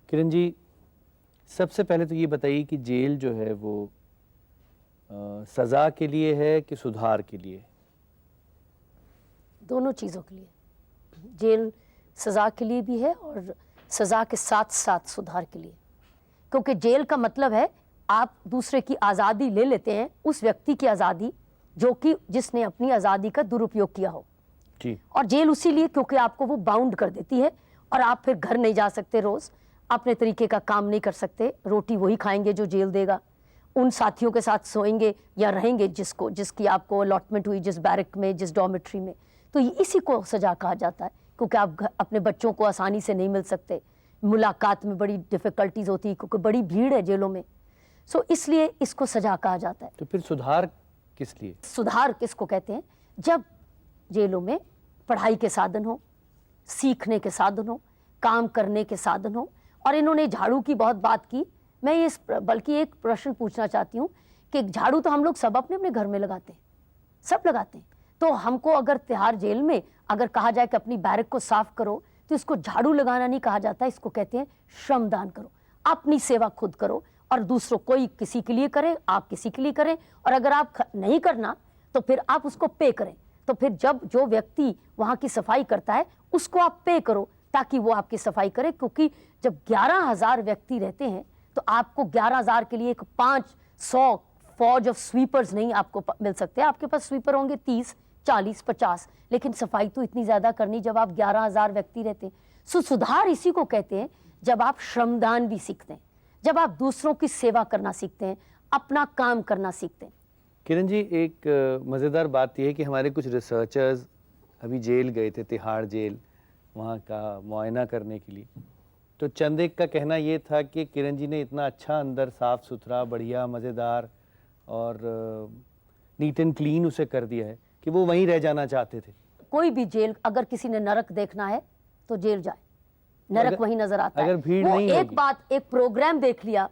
किरण जी, सबसे पहले तो ये बताइए कि जेल जो है वो सज़ा के लिए है कि सुधार के लिए? दोनों चीज़ों के लिए। जेल सज़ा के लिए भी है और सज़ा के साथ साथ सुधार के लिए, क्योंकि जेल का मतलब है आप दूसरे की आज़ादी ले लेते हैं, उस व्यक्ति की आज़ादी जो कि जिसने अपनी आज़ादी का दुरुपयोग किया हो जी। और जेल उसी लिए क्योंकि आपको वो बाउंड कर देती है और आप फिर घर नहीं जा सकते, रोज़ अपने तरीके का काम नहीं कर सकते, रोटी वही खाएंगे जो जेल देगा, उन साथियों के साथ सोएंगे या रहेंगे जिसकी आपको अलॉटमेंट हुई, जिस बैरक में, जिस डॉर्मेट्री में। तो इसी को सजा कहा जाता है, क्योंकि आप अपने बच्चों को आसानी से नहीं मिल सकते, मुलाकात में बड़ी डिफ़िकल्टीज होती है क्योंकि बड़ी भीड़ है जेलों में। इसलिए इसको सजा कहा जाता है। तो फिर सुधार किस लिए? सुधार किसको कहते हैं? जब जेलों में पढ़ाई के साधन हो, सीखने के साधन हो, काम करने के साधन हो। और इन्होंने झाड़ू की बहुत बात की, मैं बल्कि एक प्रश्न पूछना चाहती हूँ कि झाड़ू तो हम लोग सब अपने अपने घर में लगाते हैं, सब लगाते हैं। तो हमको अगर तिहाड़ जेल में अगर कहा जाए कि अपनी बैरक को साफ करो, तो इसको झाड़ू लगाना नहीं कहा जाता, इसको कहते हैं श्रमदान करो। अपनी सेवा खुद करो और दूसरों, कोई किसी के लिए करे, आप किसी के लिए करें, और अगर आप नहीं करना तो फिर आप उसको पे करें। तो फिर जब जो व्यक्ति वहाँ की सफाई करता है उसको आप पे करो ताकि वो आपकी सफाई करे, क्योंकि जब 11,000 व्यक्ति रहते हैं तो आपको 11,000 के लिए एक 500 फौज ऑफ स्वीपर्स नहीं आपको मिल सकते। आपके पास स्वीपर होंगे 30, 40, 50, लेकिन सफाई तो इतनी ज्यादा करनी जब आप 11,000 व्यक्ति रहते हैं। सुधार इसी को कहते हैं जब आप श्रमदान भी सीखते हैं, जब आप दूसरों की सेवा करना सीखते हैं, अपना काम करना सीखते हैं। किरण जी, एक मज़ेदार बात यह है कि हमारे कुछ रिसर्चर्स अभी जेल गए थे, तिहाड़ जेल, वहाँ का मुआयना करने के लिए। तो चंद एक का कहना ये था कि किरण जी ने इतना अच्छा अंदर साफ़ सुथरा, बढ़िया, मज़ेदार और नीट एंड क्लीन उसे कर दिया है कि वो वहीं रह जाना चाहते थे। कोई भी जेल, अगर किसी ने नरक देखना है तो जेल जाए, नरक वहीं नजर आता है। अगर भीड़ नहीं एक बात, एक प्रोग्राम देख लिया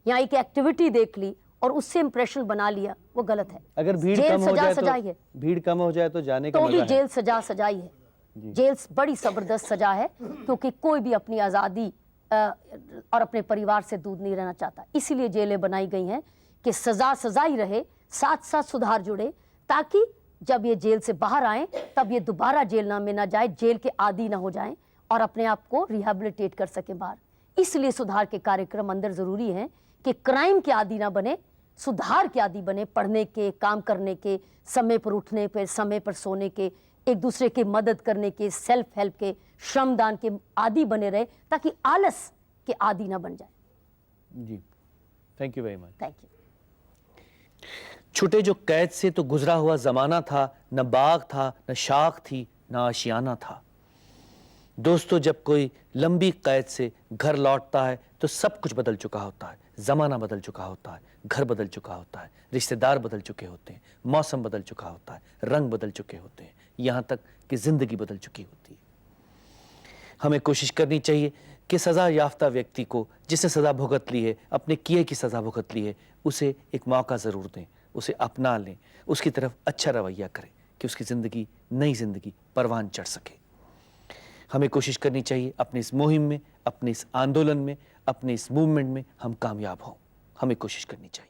या एक एक्टिविटी देख ली और उससे इंप्रेशन बना लिया, वो गलत है। अगर भीड़ कम हो जाए तो जाने का तो मजा भी है। जेल सजाई है। जेल बड़ी जबरदस्त सजा है, क्योंकि कोई भी अपनी आज़ादी और अपने परिवार से दूर नहीं रहना चाहता। इसीलिए जेलें बनाई गई हैं कि सजा ही रहे, साथ साथ सुधार जुड़े, ताकि जब ये जेल से बाहर आए तब ये दोबारा जेल में ना जाए, जेल के आदी ना हो जाएं और अपने आप को रिहेबिलिटेट कर सके बाहर। इसलिए सुधार के कार्यक्रम अंदर जरूरी हैं कि क्राइम के आदी ना बने, सुधार के आदी बने, पढ़ने के, काम करने के, समय पर उठने पे, समय पर सोने के, एक दूसरे की मदद करने के, सेल्फ हेल्प के, श्रमदान के आदी बने रहे, ताकि आलस के आदी ना बन जाए। जी, thank you very much. Thank you. छुटे जो कैद से तो गुजरा हुआ जमाना था, न बाग था, न शाख थी, न आशियाना था। दोस्तों, जब कोई लंबी कैद से घर लौटता है तो सब कुछ बदल चुका होता है। जमाना बदल चुका होता है, घर बदल चुका होता है, रिश्तेदार बदल चुके होते हैं, मौसम बदल चुका होता है, रंग बदल चुके होते हैं, यहाँ तक कि जिंदगी बदल चुकी होती है। हमें कोशिश करनी चाहिए कि सजा याफ्ता व्यक्ति को, जिसने सजा भुगत ली है, अपने किए की सजा भुगत ली है, उसे एक मौका जरूर दें, उसे अपना लें, उसकी तरफ अच्छा रवैया करें कि उसकी जिंदगी, नई जिंदगी परवान चढ़ सके। हमें कोशिश करनी चाहिए अपनी इस मुहिम में, अपने इस आंदोलन में, अपने इस मूवमेंट में हम कामयाब हों। हमें कोशिश करनी चाहिए।